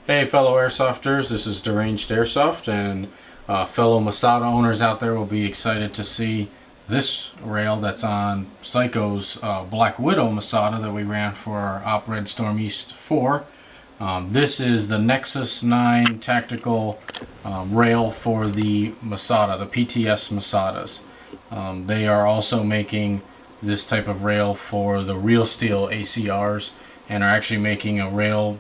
Hey fellow Airsofters, this is Deranged Airsoft, and fellow Masada owners out there will be excited to see this rail that's on Psycho's Black Widow Masada that we ran for our Op Red Storm East 4. This is the Nexus 9 tactical rail for the Masada, the PTS Masadas. They are also making this type of rail for the Real Steel ACRs and are actually making a rail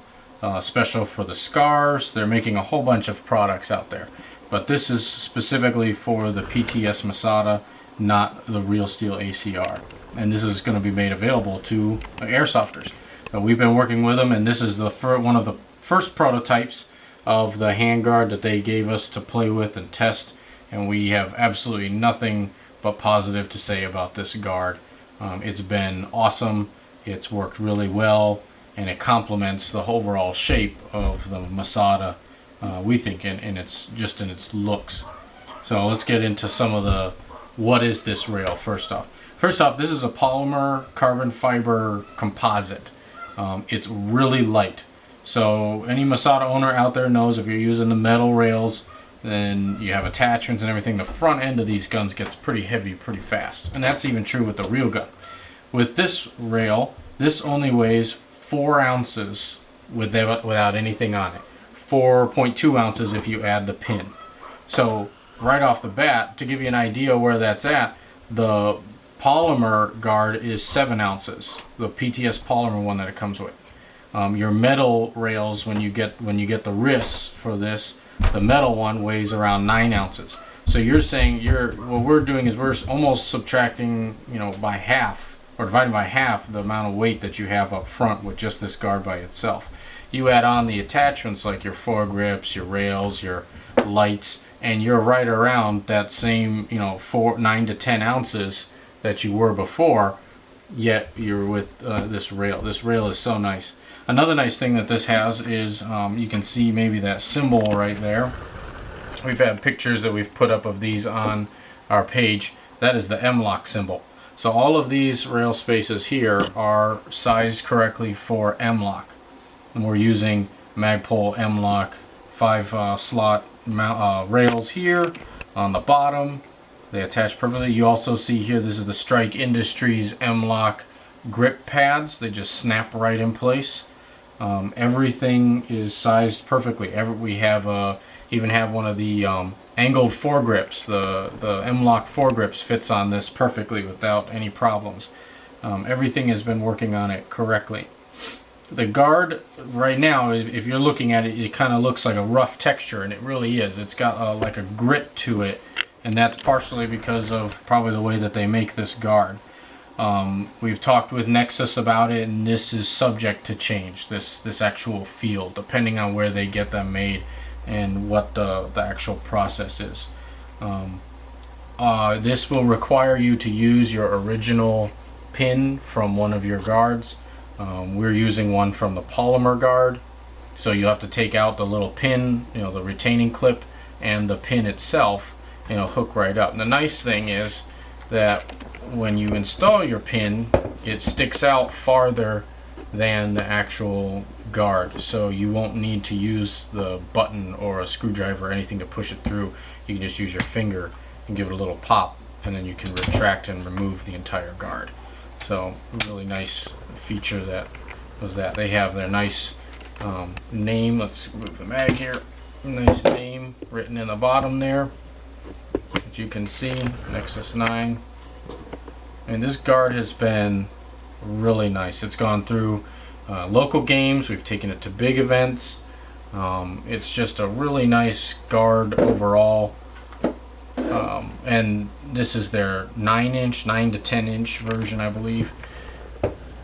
special for the scars. They're making a whole bunch of products out there, but this is specifically for the PTS Masada, not the Real Steel ACR, and this is going to be made available to airsofters. We've been working with them, and this is the one of the first prototypes of the handguard that they gave us to play with and test, and we have absolutely nothing but positive to say about this guard. It's been awesome. It's worked really well, and it complements the overall shape of the Masada, we think, in its looks. So let's get into some of the what is this rail. First off, this is a polymer carbon fiber composite. It's really light. So any Masada owner out there knows if you're using the metal rails, then you have attachments and everything, the front end of these guns gets pretty heavy pretty fast, and that's even true with the real gun. With this rail, this only weighs 4 ounces without anything on it. 4.2 ounces if you add the pin. So right off the bat, to give you an idea where that's at, the polymer guard is 7 ounces. The PTS polymer one that it comes with. Your metal rails, when you get the wrists for this, the metal one weighs around 9 ounces. So you're saying what we're doing is we're almost subtracting, by half, or dividing by half the amount of weight that you have up front with just this guard by itself. You add on the attachments like your foregrips, your rails, your lights, and you're right around that same 9 to 10 ounces that you were before, yet you're with this rail. This rail is so nice. Another nice thing that this has is you can see maybe that symbol right there. We've had pictures that we've put up of these on our page. That is the M-LOK symbol. So all of these rail spaces here are sized correctly for M-LOK. And we're using Magpul M-LOK 5 slot rails here on the bottom. They attach perfectly. You also see here, this is the Strike Industries M-LOK grip pads. They just snap right in place. Everything is sized perfectly. We have even have one of the angled foregrips. The M-LOK foregrips fits on this perfectly without any problems. Everything has been working on it correctly. The guard right now, if you're looking at it, it kind of looks like a rough texture, and it really is. It's got like a grit to it, and that's partially because of probably the way that they make this guard. We've talked with Nexus about it, and this is subject to change, this actual feel, depending on where they get them made and what the actual process is. This will require you to use your original pin from one of your guards. We're using one from the polymer guard, so you have to take out the little pin, the retaining clip, and the pin itself, hook right up. And the nice thing is that when you install your pin, it sticks out farther than the actual guard, so you won't need to use the button or a screwdriver or anything to push it through. You can just use your finger and give it a little pop, and then you can retract and remove the entire guard. So really nice feature that was that. They have their nice name. Let's move the mag here. Nice name written in the bottom there, as you can see, Nexus 9. And this guard has been really nice. It's gone through local games. We've taken it to big events. It's just a really nice guard overall. And this is their 9 to 10 inch version, I believe.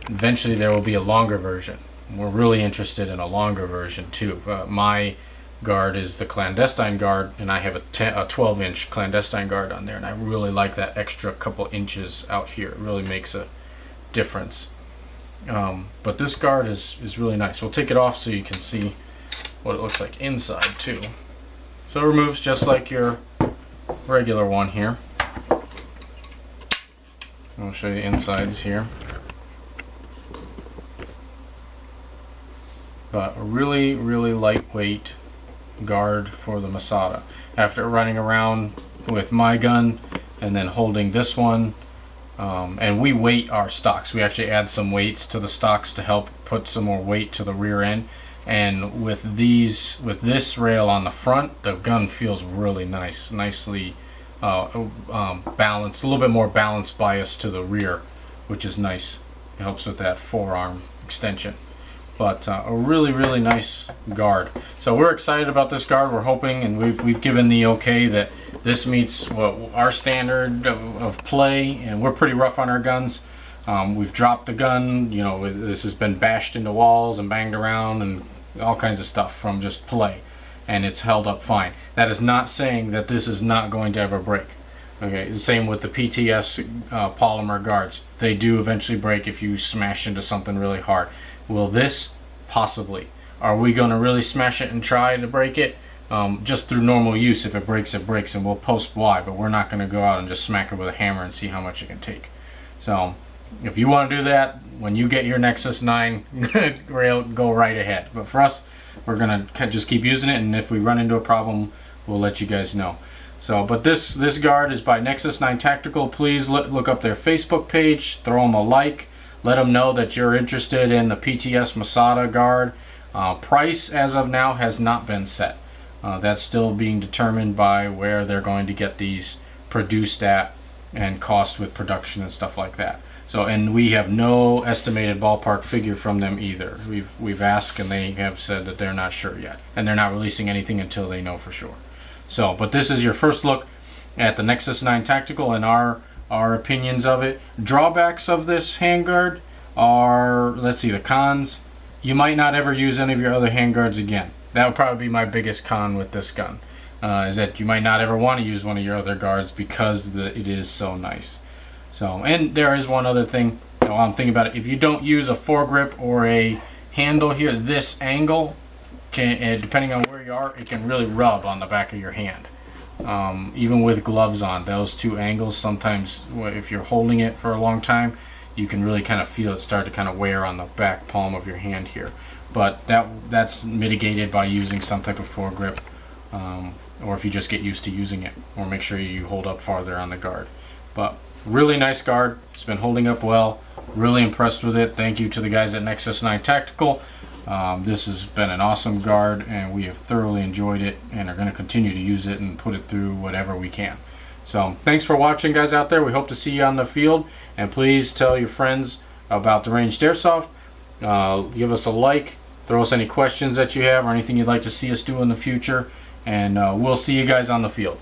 Eventually there will be a longer version. We're really interested in a longer version too. My guard is the clandestine guard, and I have a 12-inch clandestine guard on there, and I really like that extra couple inches out here. It really makes a difference. But this guard is really nice. We'll take it off so you can see what it looks like inside too. So it removes just like your regular one here. I'll show you insides here. But a really, really lightweight guard for the Masada. After running around with my gun and then holding this one, and we weight our stocks. We actually add some weights to the stocks to help put some more weight to the rear end. And with this rail on the front, the gun feels really nice, nicely balanced, a little bit more balanced bias to the rear, which is nice. It helps with that forearm extension. But a really, really nice guard. So we're excited about this guard. We're hoping, and we've given the okay that this meets our standard of play, and we're pretty rough on our guns. We've dropped the gun, you know, this has been bashed into walls and banged around and all kinds of stuff from just play, and it's held up fine. That is not saying that this is not going to ever break. Okay, the same with the PTS polymer guards. They do eventually break if you smash into something really hard. Will this? Possibly. Are we going to really smash it and try to break it? Just through normal use. If it breaks, it breaks, and we'll post why, but we're not going to go out and just smack it with a hammer and see how much it can take. So if you want to do that, when you get your Nexus 9 rail, go right ahead. But for us, we're going to just keep using it, and if we run into a problem, we'll let you guys know. So, but this guard is by Nexus 9 Tactical. Please look up their Facebook page, throw them a like, let them know that you're interested in the PTS Masada guard. Price as of now has not been set. That's still being determined by where they're going to get these produced at and cost with production and stuff like that. So, and we have no estimated ballpark figure from them either. We've asked, and they have said that they're not sure yet, and they're not releasing anything until they know for sure. So, but this is your first look at the Nexus 9 Tactical and our opinions of it. Drawbacks of this handguard are, let's see, the cons. You might not ever use any of your other handguards again. That would probably be my biggest con with this gun, is that you might not ever want to use one of your other guards because it is so nice. So, and there is one other thing while I'm thinking about it. If you don't use a foregrip or a handle here, this angle can, depending on where you are, it can really rub on the back of your hand. Even with gloves on, those two angles, sometimes if you're holding it for a long time, you can really kind of feel it start to kind of wear on the back palm of your hand here. But that's mitigated by using some type of foregrip, or if you just get used to using it, or make sure you hold up farther on the guard. But really nice guard. It's been holding up well. Really impressed with it. Thank you to the guys at Nexus 9 Tactical. This has been an awesome guard, and we have thoroughly enjoyed it and are going to continue to use it and put it through whatever we can. So thanks for watching, guys out there. We hope to see you on the field, and please tell your friends about Deranged Airsoft. Give us a like, throw us any questions that you have or anything you'd like to see us do in the future, and we'll see you guys on the field.